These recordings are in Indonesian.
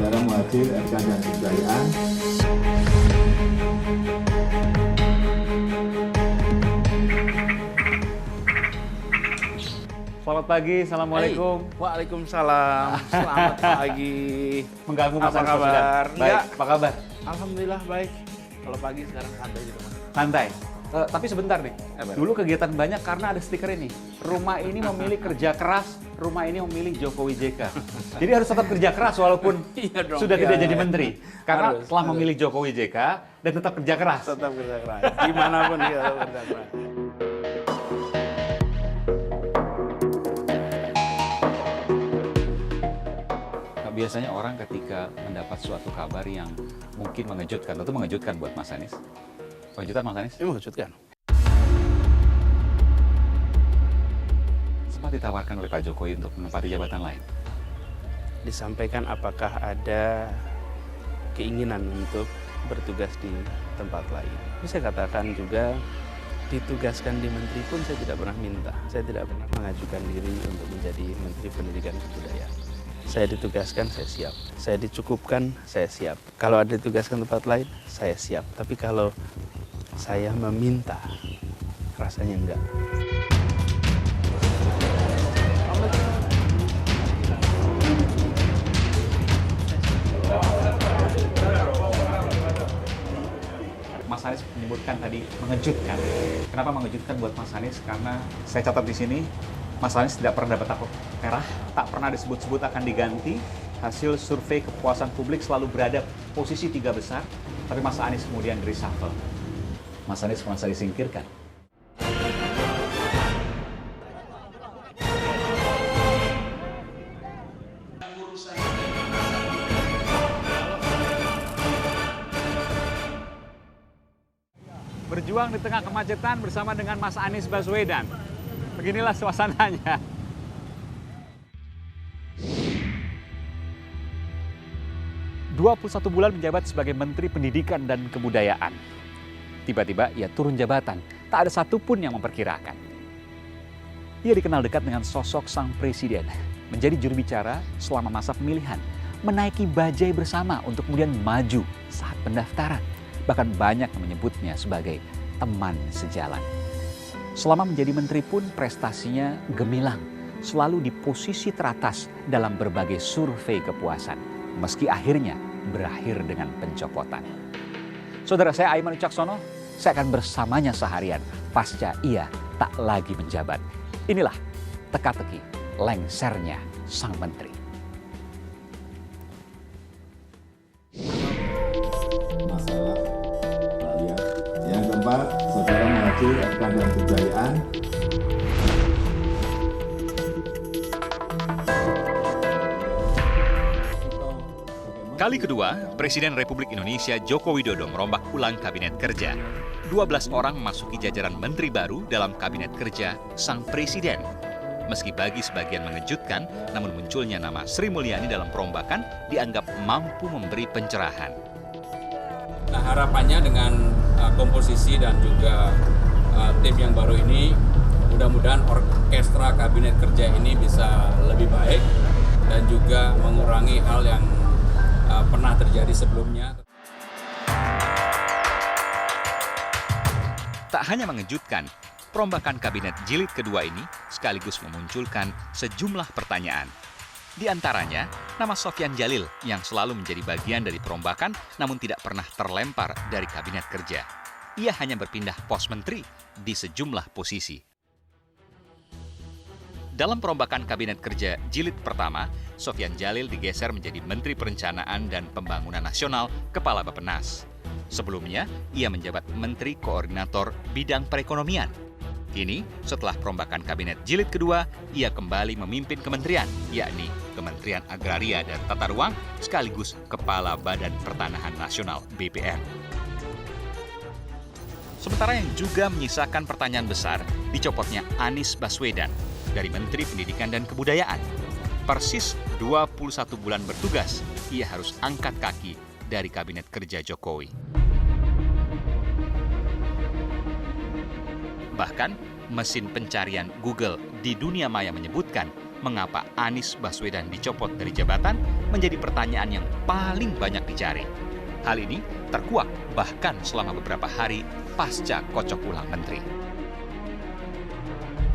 Saudara Muhadjir Erkan dan Kebudayaan. Selamat pagi, Assalamualaikum. Waalaikumsalam. Selamat pagi. Mengganggu Mas Apa Anies Baswedan? kabar? Baik, Enggak. apa kabar? Alhamdulillah baik. Kalau pagi sekarang santai gitu, Mas. Santai. Tapi sebentar nih, Apa? dulu kegiatan banyak karena ada stiker ini. Rumah ini memilih kerja keras, rumah ini memilih Jokowi JK. Jadi harus tetap kerja keras walaupun Iya dong, sudah iya, tidak iya. jadi menteri. Karena Harus, telah harus. memilih Jokowi JK dan tetap kerja keras. Tetap kerja keras. Dimanapun kita tetap kerja keras. Nah, biasanya orang ketika mendapat suatu kabar yang mungkin mengejutkan, tentu mengejutkan buat Mas Anies. Mengejutkan Mas Anies? Ini mengejutkan. Sempat ditawarkan oleh Pak Jokowi untuk menempati jabatan lain. Disampaikan apakah ada keinginan untuk bertugas di tempat lain. Tapi saya katakan juga ditugaskan di menteri pun saya tidak pernah minta. Saya tidak pernah mengajukan diri untuk menjadi Menteri Pendidikan dan Kebudayaan. Saya ditugaskan, saya siap. Saya dicukupkan, saya siap. Kalau ada ditugaskan tempat lain, saya siap. Tapi kalau saya meminta, rasanya enggak. Mas Anies menyebutkan tadi mengejutkan. Kenapa mengejutkan buat Mas Anies? Karena saya catat di sini, Mas Anies tidak pernah dapat takluk merah, tak pernah disebut-sebut akan diganti. Hasil survei kepuasan publik selalu berada posisi 3 besar, tapi Mas Anies kemudian reshuffle. Mas Anies merasa disingkirkan. Berjuang di tengah kemacetan bersama dengan Mas Anies Baswedan. Beginilah suasananya. ...21 bulan menjabat sebagai Menteri Pendidikan dan Kebudayaan. Tiba-tiba ia turun jabatan, tak ada satupun yang memperkirakan. Ia dikenal dekat dengan sosok sang presiden, menjadi juru bicara selama masa pemilihan, menaiki bajai bersama untuk kemudian maju saat pendaftaran. Bahkan banyak yang menyebutnya sebagai teman sejalan. Selama menjadi menteri pun prestasinya gemilang, selalu di posisi teratas dalam berbagai survei kepuasan, meski akhirnya berakhir dengan pencopotan. Saudara saya Aiman Wicaksono, saya akan bersamanya seharian pasca ia tak lagi menjabat. Inilah teka-teki lengsernya sang menteri. Masalah rakyat. Yang keempat, Saudara Muhadjir Erkan dan Kebudayaan. Kali kedua, Presiden Republik Indonesia Joko Widodo merombak ulang Kabinet Kerja. 12 orang memasuki jajaran menteri baru dalam Kabinet Kerja sang Presiden. Meski bagi sebagian mengejutkan, namun munculnya nama Sri Mulyani dalam perombakan dianggap mampu memberi pencerahan. Nah, harapannya dengan komposisi dan juga tim yang baru ini, mudah-mudahan orkestra Kabinet Kerja ini bisa lebih baik dan juga mengurangi hal yang pernah terjadi sebelumnya. Tak hanya mengejutkan, perombakan kabinet jilid kedua ini sekaligus memunculkan sejumlah pertanyaan. Di antaranya, nama Sofyan Djalil yang selalu menjadi bagian dari perombakan namun tidak pernah terlempar dari kabinet kerja. Ia hanya berpindah pos menteri di sejumlah posisi. Dalam perombakan kabinet kerja jilid pertama, Sofyan Djalil digeser menjadi Menteri Perencanaan dan Pembangunan Nasional Kepala Bappenas. Sebelumnya, ia menjabat Menteri Koordinator Bidang Perekonomian. Kini, setelah perombakan kabinet jilid kedua, ia kembali memimpin kementerian, yakni Kementerian Agraria dan Tata Ruang, sekaligus Kepala Badan Pertanahan Nasional BPN. Sementara yang juga menyisakan pertanyaan besar, dicopotnya Anies Baswedan dari Menteri Pendidikan dan Kebudayaan. Persis 21 bulan bertugas, ia harus angkat kaki dari Kabinet Kerja Jokowi. Bahkan, mesin pencarian Google di dunia maya menyebutkan mengapa Anies Baswedan dicopot dari jabatan menjadi pertanyaan yang paling banyak dicari. Hal ini terkuak bahkan selama beberapa hari pasca kocok ulang menteri.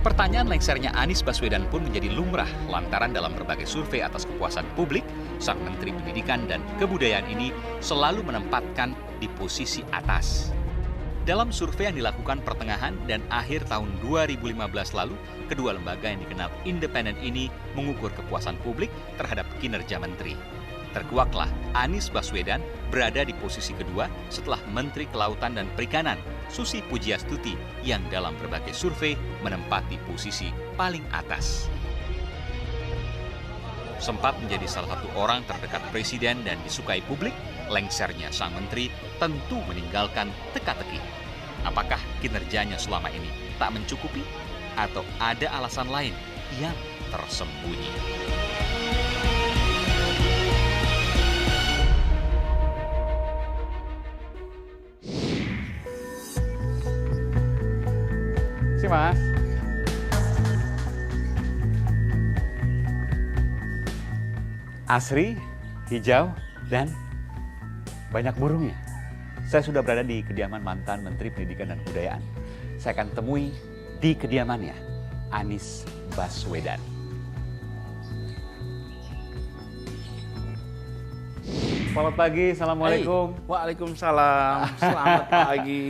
Pertanyaan lengsernya Anies Baswedan pun menjadi lumrah lantaran dalam berbagai survei atas kepuasan publik, sang Menteri Pendidikan dan Kebudayaan ini selalu menempatkan di posisi atas. Dalam survei yang dilakukan pertengahan dan akhir tahun 2015 lalu, kedua lembaga yang dikenal independen ini mengukur kepuasan publik terhadap kinerja menteri. Terkuaklah Anies Baswedan berada di posisi kedua setelah Menteri Kelautan dan Perikanan Susi Pujiastuti yang dalam berbagai survei menempati posisi paling atas. Sempat menjadi salah satu orang terdekat presiden dan disukai publik, lengsernya sang menteri tentu meninggalkan teka-teki. Apakah kinerjanya selama ini tak mencukupi atau ada alasan lain yang tersembunyi? Si Mas. Asri, hijau, dan banyak burungnya. Saya sudah berada di kediaman mantan Menteri Pendidikan dan Kebudayaan. Saya akan temui di kediamannya, Anies Baswedan. Selamat pagi, Assalamualaikum. Waalaikumsalam. Selamat pagi.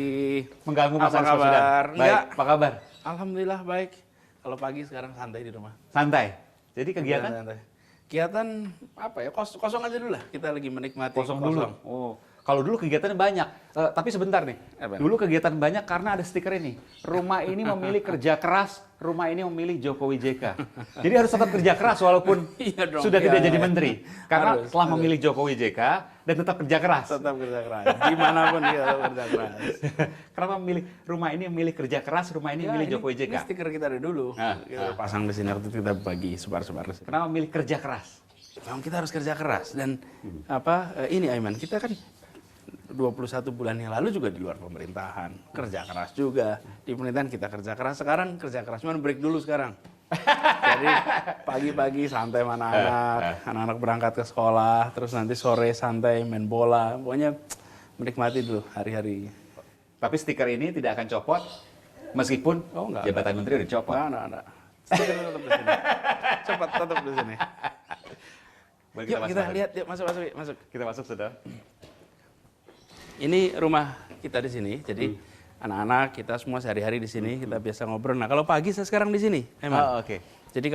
Mengganggu Mas Apa Anies Baswedan? kabar? Baik, Enggak. apa kabar? Alhamdulillah baik. Kalau pagi sekarang santai di rumah. Santai. Jadi kegiatan? Santai. Kegiatan apa ya? Kosong aja dulu lah. Kita lagi menikmati Kosong dulu. Oh, kalau dulu kegiatannya banyak. Tapi sebentar nih. Apa? Dulu kegiatan banyak karena ada stiker ini. Rumah ini memilih kerja keras, rumah ini memilih Jokowi JK. Jadi harus tetap kerja keras walaupun Iya dong, sudah tidak iya, jadi iya. menteri. Karena Harus, telah harus. memilih Jokowi JK dan tetap kerja keras. Tetap kerja keras. Dimanapun kita tetap kerja keras. Kenapa memilih rumah ini memilih kerja keras, rumah ini memilih Jokowi JK? Ini stiker kita dari dulu. Kita pasang di sini waktu itu kita bagi sebar-sebar. Kenapa memilih kerja keras? Memang kita harus kerja keras dan ini Aiman, kita kan 21 bulan yang lalu juga di luar pemerintahan, kerja keras juga. Di pemerintahan kita kerja keras, sekarang kerja keras, cuman break dulu sekarang. Jadi pagi-pagi santai sama anak-anak berangkat ke sekolah, terus nanti sore santai main bola, pokoknya menikmati dulu hari-hari. Tapi stiker ini tidak akan copot meskipun jabatan menteri udah copot. Enggak. Stiker tetap di sini. Cepat tetap di sini. Mari Yuk kita masuk. lihat, yuk masuk. Kita masuk, saudara. Ini rumah kita di sini, jadi anak-anak kita semua sehari-hari di sini, kita biasa ngobrol. Nah kalau pagi saya sekarang di sini, emang. Oh, oke. Jadi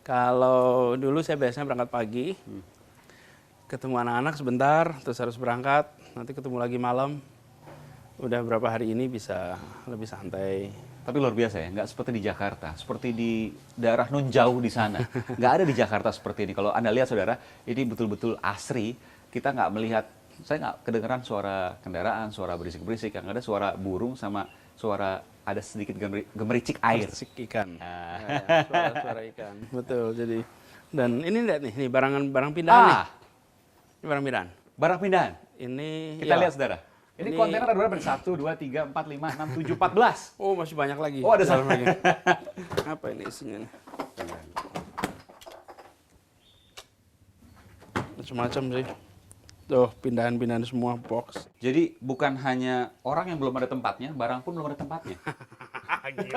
kalau dulu saya biasanya berangkat pagi, ketemu anak-anak sebentar, terus harus berangkat, nanti ketemu lagi malam. Udah berapa hari ini bisa lebih santai. Tapi luar biasa ya, nggak seperti di Jakarta, seperti di daerah non jauh di sana. Nggak ada di Jakarta seperti ini. Kalau Anda lihat saudara, ini betul-betul asri. Kita nggak melihat, saya nggak kedengeran suara kendaraan, suara berisik-berisik. Yang ada suara burung sama suara ada sedikit gemericik air. Bersik ikan. Ya, suara ikan. Betul, jadi. Dan ini lihat nih, barang pindahan nih. Ini barang pindahan. Barang pindahan. Ini Kita ya. lihat saudara. Ini kontainer ada berapa? 1, 2, 3, 4, 5, 6, 7, 14. Oh, masih banyak lagi. Oh, ada dalam satu lagi. Apa ini isinya? Macam-macam sih. Tuh, pindahan-pindahan semua box. Jadi bukan hanya orang yang belum ada tempatnya, barang pun belum ada tempatnya. Gitu.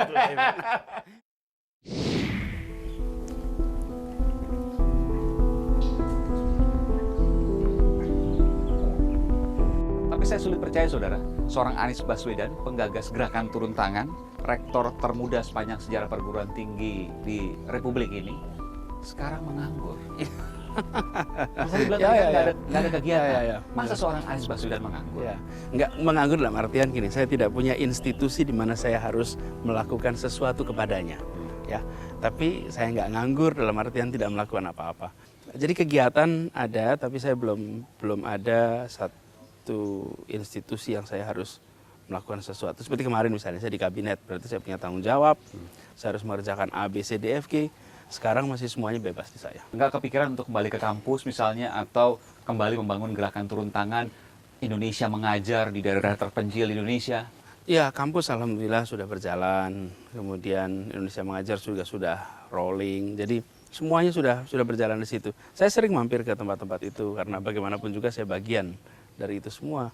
Tapi saya sulit percaya saudara, seorang Anies Baswedan, penggagas gerakan turun tangan, rektor termuda sepanjang sejarah perguruan tinggi di Republik ini, sekarang menganggur. Masa dibilang tadi kan nggak ada kegiatan. Ya. Masa seorang Anies Baswedan menganggur? Ya, nggak menganggur dalam artian gini, saya tidak punya institusi di mana saya harus melakukan sesuatu kepadanya. Ya, tapi saya nggak nganggur dalam artian tidak melakukan apa-apa. Jadi kegiatan ada, tapi saya belum ada satu institusi yang saya harus melakukan sesuatu. Seperti kemarin misalnya saya di kabinet, berarti saya punya tanggung jawab, saya harus mengerjakan A, B, C, D, F, G. Sekarang masih semuanya bebas di saya. Nggak kepikiran untuk kembali ke kampus misalnya, atau kembali membangun gerakan turun tangan Indonesia mengajar di daerah terpencil di Indonesia? Ya, kampus alhamdulillah sudah berjalan. Kemudian Indonesia Mengajar juga sudah rolling. Jadi semuanya sudah berjalan di situ. Saya sering mampir ke tempat-tempat itu karena bagaimanapun juga saya bagian dari itu semua.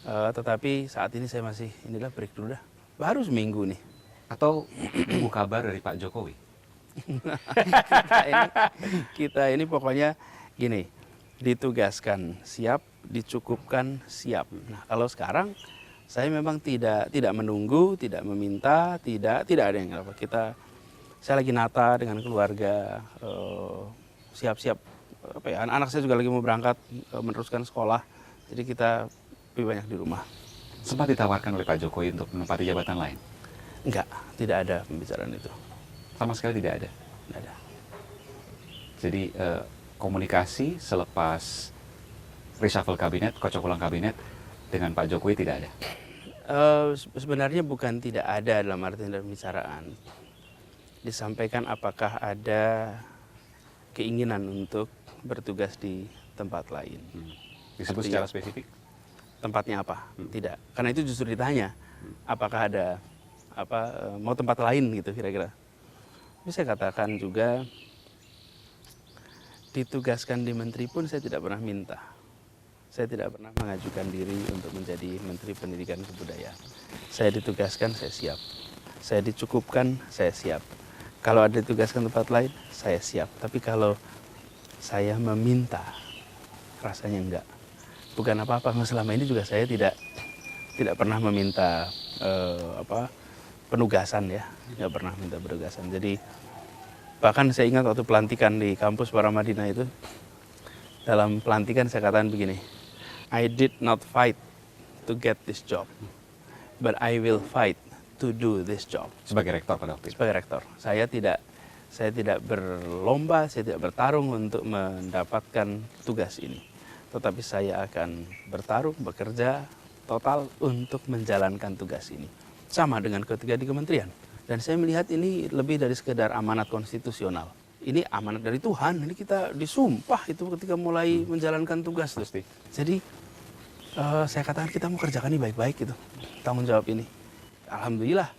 Tetapi saat ini saya masih inilah break dulu dah. Baru seminggu nih. Atau tunggu kabar dari Pak Jokowi? kita ini pokoknya gini, ditugaskan siap, dicukupkan siap. Nah, kalau sekarang saya memang tidak menunggu, tidak meminta, tidak ada yang apa. Saya lagi nata dengan keluarga, siap-siap apa ya, anak saya juga lagi mau berangkat meneruskan sekolah. Jadi kita lebih banyak di rumah. Sempat ditawarkan oleh Pak Jokowi untuk menempati jabatan lain? Enggak, tidak ada pembicaraan itu. Sama sekali tidak ada? Tidak ada. Jadi komunikasi selepas reshuffle kabinet, kocok ulang kabinet dengan Pak Jokowi tidak ada? Sebenarnya bukan tidak ada dalam arti dalam pembicaraan. Disampaikan apakah ada keinginan untuk bertugas di tempat lain. Disebut secara spesifik? Tempatnya apa? Tidak. Karena itu justru ditanya, apakah ada mau tempat lain gitu kira-kira. Bisa katakan juga ditugaskan di menteri pun saya tidak pernah minta. Saya tidak pernah mengajukan diri untuk menjadi Menteri Pendidikan Kebudayaan. Saya ditugaskan, saya siap. Saya dicukupkan, saya siap. Kalau ada ditugaskan tempat lain, saya siap. Tapi kalau saya meminta, rasanya enggak. Bukan apa-apa, selama ini juga saya tidak pernah meminta penugasan ya. Nggak pernah minta penugasan. Jadi bahkan saya ingat waktu pelantikan di kampus Paramadina itu, dalam pelantikan saya katakan begini, I did not fight to get this job, but I will fight to do this job. Sebagai rektor pada waktu itu? Sebagai rektor. Saya tidak berlomba, saya tidak bertarung untuk mendapatkan tugas ini. Tetapi saya akan bertarung, bekerja total untuk menjalankan tugas ini. Sama dengan ketika di kementerian. Dan saya melihat ini lebih dari sekedar amanat konstitusional. Ini amanat dari Tuhan, ini kita disumpah itu ketika mulai menjalankan tugas. Jadi saya katakan kita mau kerjakan ini baik-baik gitu, tanggung jawab ini. Alhamdulillah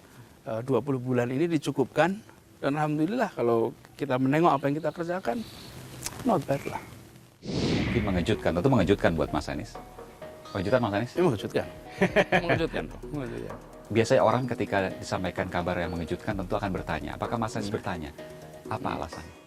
20 bulan ini dicukupkan, dan alhamdulillah kalau kita menengok apa yang kita kerjakan, not bad lah. Mungkin mengejutkan, tentu mengejutkan buat Mas Anies. Mengejutkan Mas Anies? Ini mengejutkan. Mengejutkan. Biasanya orang ketika disampaikan kabar yang mengejutkan tentu akan bertanya. Apakah Mas Anies bertanya? Apa alasannya?